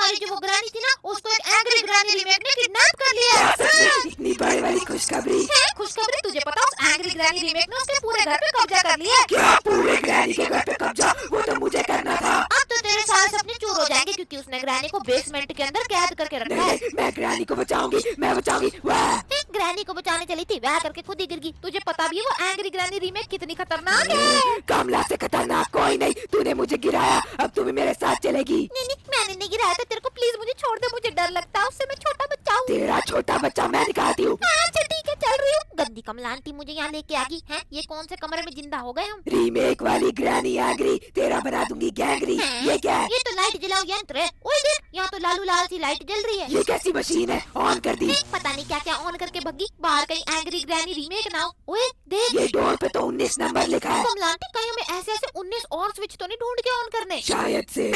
हमारी जो वो ग्रानी थी ना, उसको एक एंग्री ग्रानी रीमेक ने किडनैप कर लिया। इतनी बड़ी वाली खुशखबरी? खुशखबरी तुझे पता, उस एंग्री ग्रानी रीमेक ने उसके पूरे घर पे कब्जा कर लिया। क्या पूरे ग्रैनी के घर पे कब्जा? वो तो मुझे करना था। अब तो तेरे सारे सपने चूर हो जाएंगे क्योंकि उसने ग्रैनी को बेसमेंट के अंदर कैद करके रखा है। मैं ग्रैनी को बचाऊंगी, मैं बचाऊंगी। वाह! ग्रैनी को बचाने चली थी, वह करके खुद ही गिर गई। तुझे पता भी है वो एंग्री ग्रैनी रीमेक कितनी खतरनाक है? कमला से खतरनाक कोई नहीं। तूने मुझे गिराया, अब तू भी मेरे साथ चलेगी। नहीं, मैंने नहीं गिराया था तेरे को, प्लीज मुझे छोड़ दे, मुझे डर लगता है उससे, मैं छोटा बच्चा हूँ। तेरा छोटा बच्चा मैं निकालती हूँ। अच्छा ठीक है, चल रही हूँ। गंदी कमला आंटी मुझे यहाँ लेके आ गई है। ये कौन से कमरे में जिंदा हो गए हम? रीमेक वाली ग्रैनी एंग्री, तेरा बना दूंगी गैंग्री। ये क्या है? ये तो लाइट जलाओ यंत्र है। ओए देख, यहाँ तो लालू लाल सी लाइट जल रही है। ये कैसी मशीन है? ऑन कर दी। पता नहीं क्या क्या ऑन करके भगी, बाहर कहीं एंग्री ग्रैनी रीमेक ना हो। ओए देख, ये डोर पे तो 19 नंबर लिखा है। कमला आंटी कहीं हमें ऐसे ऐसे 19 और स्विच तो नहीं ढूंढ के ऑन करने? शायद से।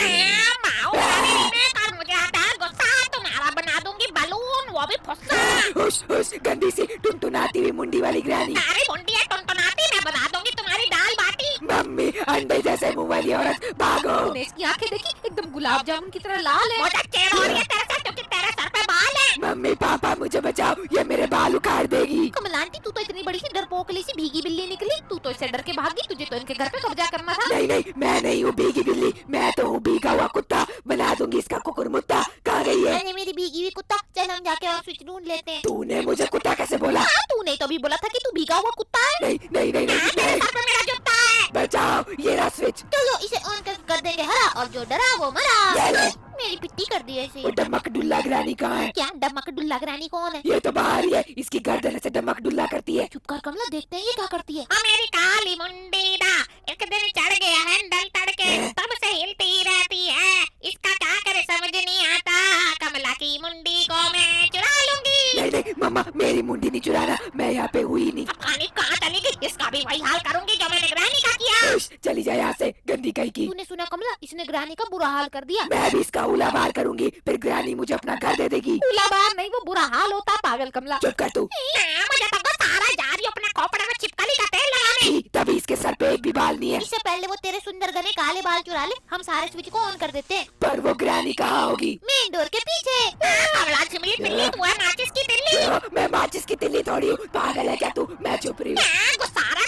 मुझे आता है गुस्सा, तुम्हारा बना दूंगी बलून, वो भी फुस्सा। हुश हुश, गंदी सी टुनटुनाती हुई मुंडी वाली ग्रैनी। अरे मुंडी है टुनटुनाती, मैं बना दूंगी तुम्हारी दाल बाटी। मम्मी, अंडे जैसे मुंह वाली औरत, भागो। तूने इसकी आंखें देखी, एकदम गुलाब जामुन की तरह लाल है। मुझे चिढ़ हो रही है तेरे से क्योंकि तेरे सर पे बाल है। मम्मी पापा मुझे बचाओ, ये मेरे बाल उखाड़ देगी। कमला आंटी तू तो इतनी बड़ी सी डरपोकली सी भीगी बिल्ली निकली, तू तो इससे डर के भागी, तुझे तो इनके घर पे कब्जा करना था। नहीं नहीं, मैं नहीं हूँ भीगी बिल्ली, मैं तो हूँ भीगा हुआ कुत्ता। बना दूंगी इसका कुकुरमुत्ता। कहाँ गई है? अरे मेरी भीगी हुई कुत्ता, चल हम जाके और स्विच ढूंढ लेते हैं। तूने मुझे कुत्ता कैसे बोला? तूने तो भी बोला था कि तू भीगा हुआ कुत्ता है। नहीं नहीं नहीं, नहीं, नहीं। मेरा जूता है। बचाओ, ये रहा स्विच। चलो इसे ऑन कर देंगे हरा, और जो डरा वो मरा। ये ले। मेरी पिट्टी कर दी ऐसे। वो डमक डुल्ला ग्रानी कहाँ है? क्या डमक डुल्ला ग्रानी कौन है? ये तो बाहर ही है, इसकी गर्दन से डमक डुल्ला करती है। चुप कर कमला, देखते हैं ये क्या करती है। मेरी काली मुंडी दा एक दिन चढ़ गया हैंडल तड़के, तब से हिलती रहती है, इसका क्या करे समझ नहीं आता। कमला की मुंडी को मैं चुरा लूंगी। नहीं नहीं मम्मा, मेरी मुंडी नहीं चुराना, मैं यहाँ पे हुई नहीं। पानी कहाँ चली गई? इसका भी वही हाल करूंगी जो मैंने ग्रैनी का किया। चली जाए यहाँ से, गंदी कहीं की। तूने सुना कमला, इसने ग्रानी का बुरा हाल कर दिया। मैं भी इसका उला बार करूंगी, फिर ग्रानी मुझे अपना घर दे देगी। उला बार नहीं, वो बुरा हाल होता पागल कमला। चुप कर तू। मुझे तो सारा जा रही अपने खोपड़े में छिपकली का तेल लगाने। तभी इसके सर पे एक भी बाल नहीं है। इससे पहले वो तेरे सुंदर घने काले बाल चुरा ले, हम सारे स्विच को ऑन कर देते हैं। पर वो ग्रानी कहाँ होगी? मेन डोर के पीछे। कमला छिमली तिल्ली, तू है माचिस की तिल्ली। मैं माचिस की तिल्ली थोड़ी हूँ, पागल है क्या तू? मैं चुप रही हूँ। गुस्सारा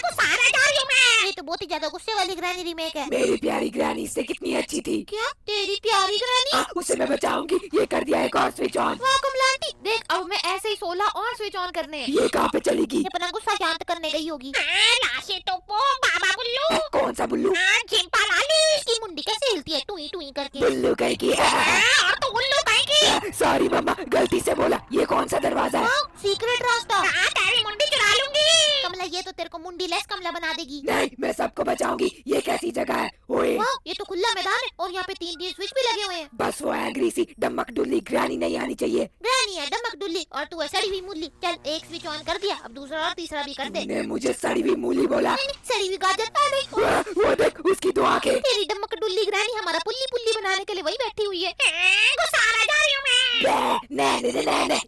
जा रही हूँ मैं। ये तो बहुत ही ज्यादा गुस्से वाली ग्रैनी रीमेक है। मेरी प्यारी ग्रानी इससे कितनी अच्छी थी। क्या तेरी प्यारी ग्रैनी? उसे मैं बचाऊंगी। ये कर दिया एक और स्विच ऑन। वाह कमला आंटी, देख अब मैं ऐसे ही 16 और स्विच ऑन करने हैं। ये कहाँ पे चलेगी? ये अपना गुस्सा शांत करने गई होगी। लाशी टोपो बाबा बुल्लू। कौन सा बुल्लू? झिम्पा लाली। इसकी मुंडी कैसे हिलती है टुई टुई करके? बुल्लू कहीं की। और तो उल्लू कहीं की। सॉरी मम्मा, गलती से बोला। ये कौन सा दरवाजा है? सीक्रेट रास्ता। तेरी मुंडी चुरा लूंगी। कमला ये तो तेरे को मुंडी लेस कमला बना देगी। नहीं, मैं सबको बचाऊंगी। ये कैसी जगह है? ओए, वाह, ये तो खुला मैदान है और यहाँ पे 3 स्विच भी लगे हुए हैं। बस वो एंग्री सी डमक डुल्ली ग्रानी नहीं आनी चाहिए। ग्रैनी है डमक डुल्ली और तू है सड़ी हुई मूली। चल एक स्विच ऑन कर दिया, अब दूसरा और तीसरा भी कर दे। तूने मुझे सड़ी हुई मूली बोला। सड़ी हुई गाजर पा नहीं। वो देख, उसकी 2 आंखें। तेरी डमक डुल्ली ग्रैनी हमारा पुल्ली पुल्ली बनाने के लिए वही बैठी हुई है। गुस्सारा जा रही हूँ मैं।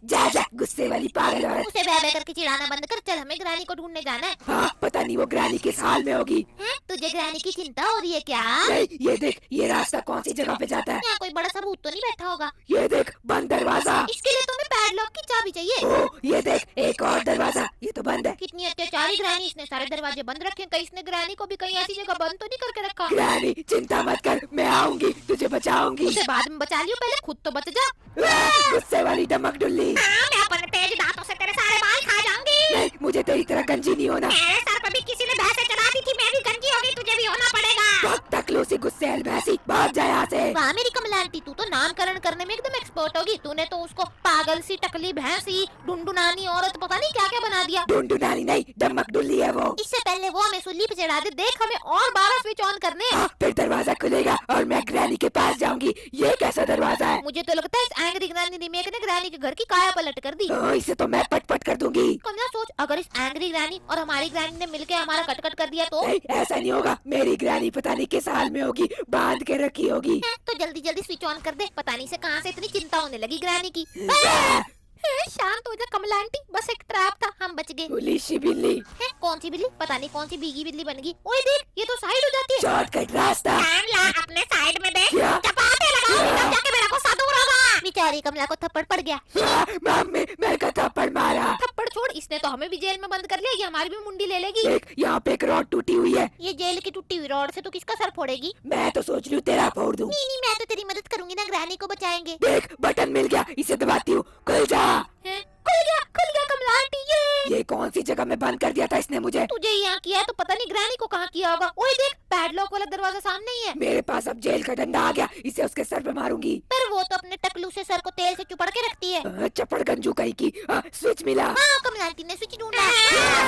जा गुस्से वाली पागल औरत। उसे बह बह करके चिढ़ाना बंद कर, चल हमें ग्रैनी को ढूंढने जाना है। हाँ, पता नहीं वो ग्रानी किस हाल में होगी। तुझे ग्रैनी की चिंता हो रही है क्या? नहीं, ये देख, ये रास्ता कौन सी जगह पे जाता है? यहाँ कोई बड़ा सा भूत तो नहीं बैठा होगा? ये देख, बंद दरवाजा। इसके लिए तुम्हें पैडलॉक की चाबी चाहिए। ओह, ये देख, एक और दरवाजा। ये तो बंद है। कितनी अत्याचारी ग्रैनी, इसने सारे दरवाजे बंद रखे। कहीं इसने ग्रैनी को भी कहीं ऐसी जगह बंद तो नहीं करके रखा? ग्रानी चिंता मत कर, मैं आऊंगी, तुझे बचाऊंगी। उसे बाद में बचा लियो, पहले खुद तो बच जा। गुस्से वाली डमक डुल्ली। मैं अपने तेज दांतों से तेरे सारे बाल खा जाऊंगी। नहीं, मुझे तेरी तरह गंजी नहीं होना। मेरे सर पर भी किसी ने भैंसे चला दी थी, मैं भी गंजी होगी, तुझे भी होना पड़ेगा। बहुत तकलूसी गुस्से भैंसी, भाग जा यहाँ से। वाह मेरी कमला आंटी, तू तो नामकरण करने में एकदम एक्सपर्ट होगी। तूने तो उसको पागल सी टकली भैंसी ढुंढुनानी औरत पता नहीं क्या क्या बना दिया। ढूंढुनानी नहीं, डमक डुल्ली है वो। इससे पहले वो हमें सुल्ली पे चढ़ा दे। देख हमें और 12 स्विच ऑन करने हैं। फिर दरवाजा खुलेगा और मैं ग्रानी के पास जाऊंगी। ये कैसा दरवाजा है? मुझे तो लगता है इस एंग्री ग्रैनी रीमेक ने ग्रैनी के घर की काया पलट कर दी। इसे तो मैं पट कर दूंगी। कमला सोच, अगर इस एंग्री ग्रैनी और हमारी ग्रैनी ने मिलके हमारा कट कर दिया तो? नहीं, ऐसा नहीं होगा। मेरी ग्रानी पता नहीं किस हाल में होगी, बांध के रखी होगी। तो जल्दी जल्दी स्विच ऑन कर दे। पता नहीं से कहां से इतनी चिंता होने लगी ग्रैनी की। शांत हो जा कमला आंटी, बस एक ट्रैप था, हम बच गए। पुलिसी बिल्ली। कौन सी बिल्ली? पता नहीं कौन सी भीगी बिल्ली बन गई। ओए देख, ये तो साइड हो जाती है। शॉर्टकट रास्ता। अपने साइड में देख। क्या? चपाते लगाओ, तब जाके मेरा गुस्सा दूर होगा। सॉरी, कमला को थप्पड़ पड़ गया। मम्मी मेरे को थप्पड़ मारा। थप्पड़ छोड़, इसने तो हमें भी जेल में बंद कर लिया, ये हमारी भी मुंडी ले लेगी। देख यहाँ पे एक रॉड टूटी हुई है। ये जेल की टूटी हुई रॉड से तो किसका सर फोड़ेगी? मैं तो सोच रही हूँ तेरा फोड़ दूं। नहीं, मैं तो तेरी मदद करूंगी ना, ग्रैनी को बचाएंगे। देख बटन मिल गया, इसे दबाती हूँ, खुल जा। हैं? खुल गया कमला आंटी। ये कौन सी जगह में बंद कर दिया था इसने मुझे? तुझे यहाँ किया है तो पता नहीं ग्रैनी को कहाँ किया होगा। ओए देख, पैडलॉक वाला दरवाजा सामने ही है। मेरे पास अब जेल का डंडा आ गया, इसे उसके सर पे मारूंगी। पर वो तो अपने टकलू से सर को तेल से चुपड़ के रखती है। चपड़ गंजू कहीं की। स्विच मिला। हाँ, कमला आंटी ने स्विच ढूंढा।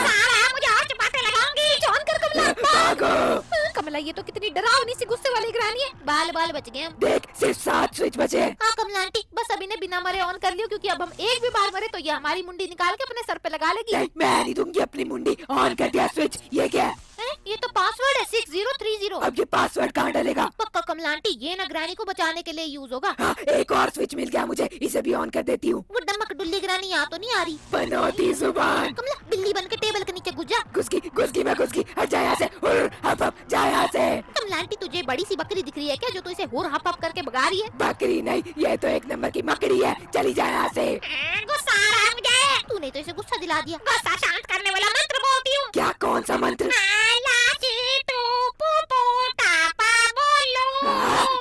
सारा मुझे और चपाते लगाऊंगी। जान कर कमला। भागो। कमला, ये तो कितनी डरावनी सी गुस्से वाली ग्रैनी है। बाल बाल बच गए हम। देख सिर्फ 7 स्विच बचे हैं। हाँ कमला आंटी, बस अभी ने बिना मरे ऑन कर लियो, क्योंकि अब हम एक भी बार मरे तो ये हमारी मुंडी निकाल के अपने सर पे लगा लेगी। नहीं मैं नहीं दूंगी अपनी मुंडी। ऑन कर दिया स्विच। ये क्या है? ये तो पासवर्ड है 6030। अब ये पासवर्ड कहाँ डलेगा? पक्का कमला आंटी, ये ना ग्रैनी को बचाने के लिए यूज होगा। हाँ एक और स्विच मिल गया मुझे, इसे भी ऑन कर देती हूँ। वो डमक डुल्ली ग्रैनी यहाँ तो नहीं आ रही। बनौती जुबान। कमला, बिल्ली बन के टेबल के नीचे घुस जा। घुस गई मैं घुस गई। हट जा यहाँ से। हप जा यहाँ से। कमला आंटी, तुझे बड़ी सी बकरी दिख रही है क्या, जो तू इसे हुर हप हप करके भगा रही है? बकरी नहीं, ये तो एक नंबर की मकड़ी है। चली जा यहाँ से। गुस्सा आ रहा है मुझे। तूने तो इसे गुस्सा दिला दिया। गुस्सा शांत करने वाला मंत्र बोलती हूँ। क्या कौन सा मंत्र?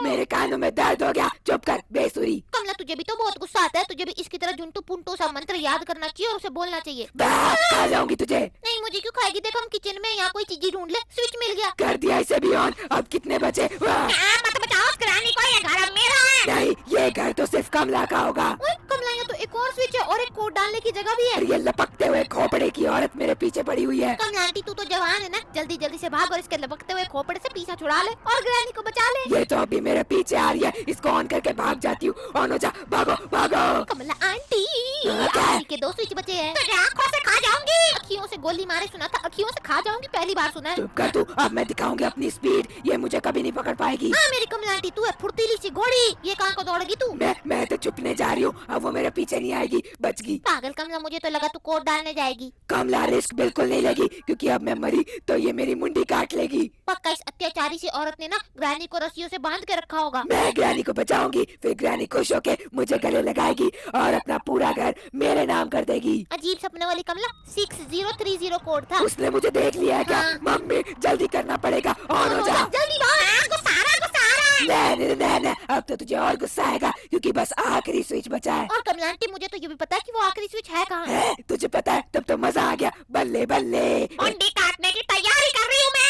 मेरे कानों में दर्द हो गया। चुप कर बेसुरी। कमला, तुझे भी तो बहुत गुस्सा आता है। तुझे भी इसकी तरह झुंटू पुंटू सा मंत्र याद करना चाहिए और उसे बोलना चाहिए। खा जाऊंगी तुझे। नहीं, मुझे क्यों खाएगी? देखो हम किचन में यहाँ कोई चीज ढूंढ ले। स्विच मिल गया। कर दिया इसे भी ऑन। अब कितने बचे? मत बचाओ उस ग्रानी को, ये घर अब मेरा है। नहीं ये घर तो सिर्फ कमला का होगा। ओए कमला, यहाँ तो एक और स्विच है और एक कोड डालने की जगह भी है। और ये लपकते हुए खोपड़े की औरत मेरे पीछे पड़ी हुई है। कमला आंटी, तू तो जवान है ना, जल्दी जल्दी से भाग और इसके लपकते हुए खोपड़े से पीछा छुड़ा ले और ग्रैनी को बचा ले। ये तो अभी मेरे पीछे आ रही है, इसको ऑन करके भाग जाती हूँ। ऑन हो जा, भागो भागो। कमला आंटी, क्या? आखिरी के 2 स्विच बचे हैं। तुझे आँखों से खा जाऊंगी। अखियों से गोली मारे सुना था, अखियों से खा जाऊंगी पहली बार सुना है। चुप कर तू, अब मैं दिखाऊंगी अपनी स्पीड। ये मुझे कभी नहीं पकड़ पाएगी। हाँ मेरी कमला आंटी, तू है फुर्तीली सी घोड़ी। ये कहाँ को दौड़ेगी तू? मैं तो छुपने जा रही हूँ, अब वो मेरे पीछे नहीं आएगी। बच गई। पागल कमला, मुझे तो लगा तू कोड डालने जाएगी। कमला रिस्क बिल्कुल नहीं लगी, क्योंकि अब मैं मरी तो ये मेरी मुंडी काट लेगी। पक्का इस अत्याचारी सी औरत ने ना ग्रैनी को रस्सियों से बांध के रखा होगा। मैं ग्रैनी को बचाऊंगी, फिर ग्रैनी खुश होके मुझे गले लगाएगी और अपना पूरा घर मेरे नाम कर देगी। अजीब सपने वाली कमला, 6030 कोड था। उसने मुझे देख लिया है क्या? हाँ। मम्मी जल्दी करना पड़ेगा। ऑन हो जा। जल्दी भाग। गुस्सा आ रहा है, गुस्सा आ रहा है। नहीं, अब तो तुझे और गुस्सा आएगा, क्योंकि बस आखिरी स्विच बचा है। और कमला आंटी, मुझे तो ये भी पता है कि वो आखिरी स्विच है कहाँ। है? तुझे पता है? तब तो मजा आ गया। बल्ले बल्ले। मुंडी काटने की तैयारी कर रही हूँ मैं।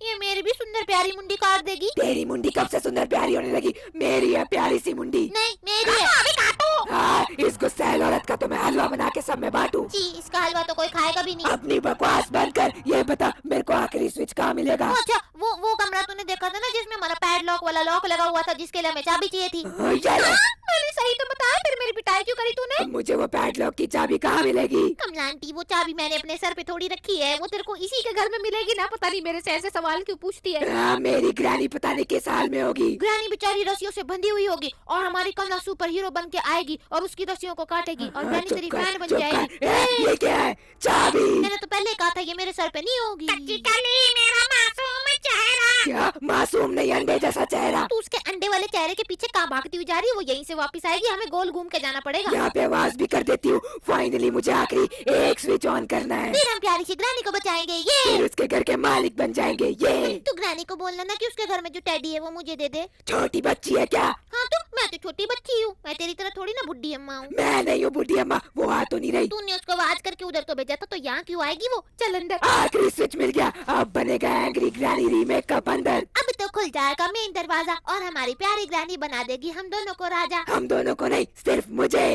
ये मेरी भी सुंदर प्यारी मुंडी काट देगी। तेरी मुंडी कब से सुंदर प्यारी होने लगी? मेरी है प्यारी सी मुंडी। नहीं, मेरी है। अभी काटो। हाँ, इस गुस्सैल औरत का तो मैं हलवा बना के सब में बांटू। जी, इसका हलवा तो कोई खाएगा भी नहीं। अपनी बकवास बंद कर। ये बता मेरे को आखिरी स्विच कहाँ मिलेगा? अच्छा, वो कमरा तूने देखा था ना, जिसमें हमारा पैडलॉक वाला लॉक लगा हुआ था, जिसके लिए हमें चाबी चाहिए थी। ये ले। मैंने सही तो बताया, फिर मेरी पिटाई क्यों करी तूने? मुझे वो पैडलॉक की चाबी कहाँ मिलेगी? कमला आंटी, वो चाबी मैंने अपने सर पे थोड़ी रखी है, वो तेरे को इसी के घर में मिलेगी ना। पता नहीं मेरे से ऐसे सवाल क्यों पूछती है। मेरी ग्रैनी पता नहीं किस हाल में होगी। ग्रैनी बेचारी रस्सियों से बंधी हुई होगी और हमारी कमला सुपर हीरो बन के आएगी और उसकी रस्सियों को काटेगी और ग्रैनी तेरी फैन बन जाएगी। ये क्या है? चाबी। मैंने तो पहले कहा था ये मेरे सर पे नहीं होगी। कच्ची कली मेरा मासूम चेहरा। क्या मासूम नहीं, अंडे जैसा चेहरा। तू उसके अंडे वाले चेहरे के पीछे कहाँ भागती हुई जा रही है? वो यहीं से वापस आएगी, हमें गोल घूम के जाना पड़ेगा। यहाँ पे आवाज भी कर देती हूँ। फाइनली मुझे आखिरी एक स्विच ऑन करना है, फिर हम प्यारी सी ग्रैनी को बचाएंगे। ये फिर उसके घर के मालिक बन जाएंगे। ये तू ग्रैनी को बोलना ना कि उसके घर में जो टेडी है वो मुझे दे दे। छोटी बच्ची है क्या? हाँ तो मैं तो छोटी बच्ची हूँ, मैं तेरी तरह थोड़ी ना बुढ़ी अम्मा हूँ। मैं नहीं हूँ बुढ़ी अम्मा, वो आ तो नहीं रही। तूने उसको आवाज करके उधर तो भेजा था, तो यहाँ क्यों आएगी वो? चल अंदर। आखिरी स्विच मिल गया, अब बनेगा एंग्री ग्रैनी रीमेक का बंदर। अब तो खुल जाएगा मेन दरवाजा और हमारी प्यारी ग्रैनी बना देगी हम दोनों को राजा। हम दोनों को नहीं, सिर्फ मुझे।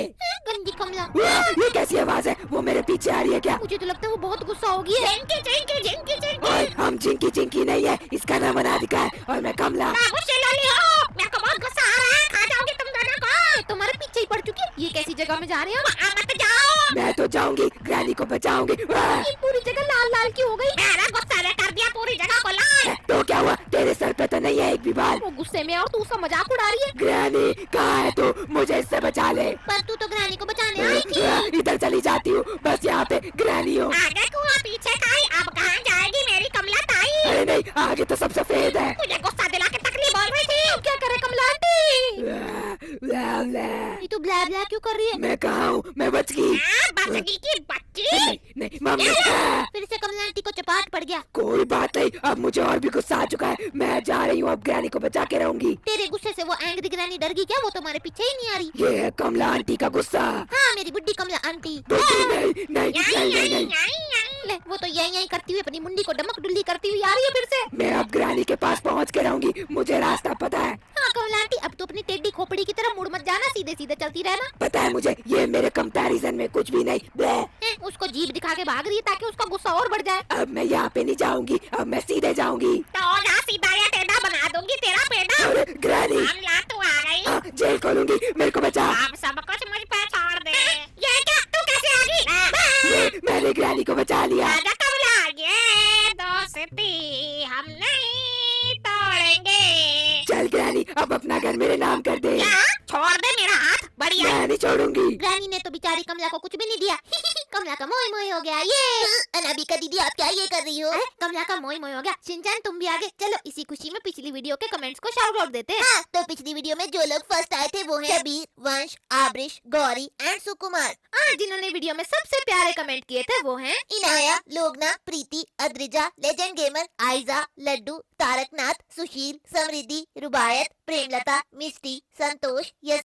गंदी कमला, ये कैसी आवाज है? वो मेरे पीछे आ रही है क्या? मुझे तो लगता है वो बहुत गुस्सा होगी। जिंकी जिंकी जिंकी जिंकी। ओए, हम जिंकी जिंकी नहीं है, इसका नाम अनादिका है और मैं कमला। मुझसे लली हो, मेरे को बहुत गुस्सा आ रहा है। खा जाओगे तुम दोनों को। तुम्हारे पीछे ही पड़ चुकी है। ये कैसी जगह में जा रहे हैं हम? वहाँ मत जाओ। मैं तो जाऊंगी, ग्रैनी को बचाऊंगी। ये पूरी जगह लाल लाल क्यों हो गई? मेरा गुस्सा ने कर दिया पूरी जगह को लाल। तो क्या हुआ? तेरे सर पे तो नहीं है एक भी बाल। वो गुस्से में और तू उसका मजाक उड़ा रही है। ग्रैनी कहाँ है तू? मुझे इससे बचा ले। पर तू तो ग्रैनी को बचाने आई थी। इधर चली जाती हूँ, बस यहाँ पे ग्रैनी हो। आगे कुआं पीछे खाई, अब कहाँ जाएगी मेरी कमला ताई? अरे नहीं, आगे तो सब सफेद है। मुझे गुस्सा दिला के तकलीफ बोल रही थी। क्या करे कमला आंटी? ला, ला, ला। अभी तू ब्ला ब्ला क्यों कर रही है? मैं कहा हूँ, मैं बच गई। बसगी की बच्ची। नहीं नहीं मम्मी। फिर से कमला आंटी को चपाट पड़ गया। कोई बात नहीं, अब मुझे और भी गुस्सा आ चुका है। मैं जा रही हूँ, अब ग्रैनी को बचा के रहूंगी। तेरे गुस्से से वो एंग्री ग्रैनी डर गई क्या? वो तुम्हारे पीछे ही नहीं आ रही। ये है कमला आंटी का गुस्सा। हाँ मेरी बुड्ढी कमला आंटी। नहीं नहीं नहीं नहीं नहीं। ले वो तो यही यही करती हुई अपनी मुंडी को डमक डुल्ली करती हुई आ रही है फिर से। मैं अब ग्रैनी के पास पहुँच के रहूंगी, मुझे रास्ता पता है। हाँ कमला आंटी अब तो अपनी टेढ़ी खोपड़ी की तरह मुड़ मत जाना, सीधे सीधे चलती रहना। पता है मुझे, ये मेरे कंपैरिजन में कुछ भी नहीं। ब्ले। उसको जीभ दिखा के भाग रही है ताकि उसका गुस्सा और बढ़ जाए। अब मैं यहाँ पे नहीं जाऊंगी, अब मैं सीधे जाऊंगी। तो जा सीधा या टेढ़ा बना दूंगी तेरा पेड़ा। अरे ग्रैनी, मामला तू आ गई। हाँ, जेल खोलूंगी, मेरे को बचा। अब सब कुछ मुझ पे छोड़ दे। ये क्या, तू कैसे आ गई? ये मैंने ग्रैनी को बचा लिया। राजा कमला, ये दोस्ती हम नहीं तोड़ेंगे। चल ग्रैनी, अब अपना घर मेरे नाम कर दे। क्या? छोड़ दे मेरा हाथ, बढ़िया। मैं नहीं छोड़ूंगी। ग्रैनी ने तो बेचारी कमला को कुछ भी नहीं दिया। कमला का मोय मोय हो गया ये। अनाबिका दीदी आप क्या ये कर रही हो? कमला का मोय मोय हो गया। शिनचैन तुम भी आगे चलो, इसी खुशी में पिछली वीडियो के कमेंट्स को शाउट आउट देते हैं। हाँ, तो पिछली वीडियो में जो लोग फर्स्ट आए थे वो हैं शबीर, वंश, आब्रिश, गौरी एंड सुकुमार। और जिन्होंने वीडियो में सबसे प्यारे कमेंट किए थे वो हैं इनाया, लोगना, प्रीति, अद्रिजा, लेजेंड गेमर, आयजा, लड्डू, तारकनाथ, सुशील, समृद्धि, रुबायत, प्रेमलता, मिस्टी, संतोष, यस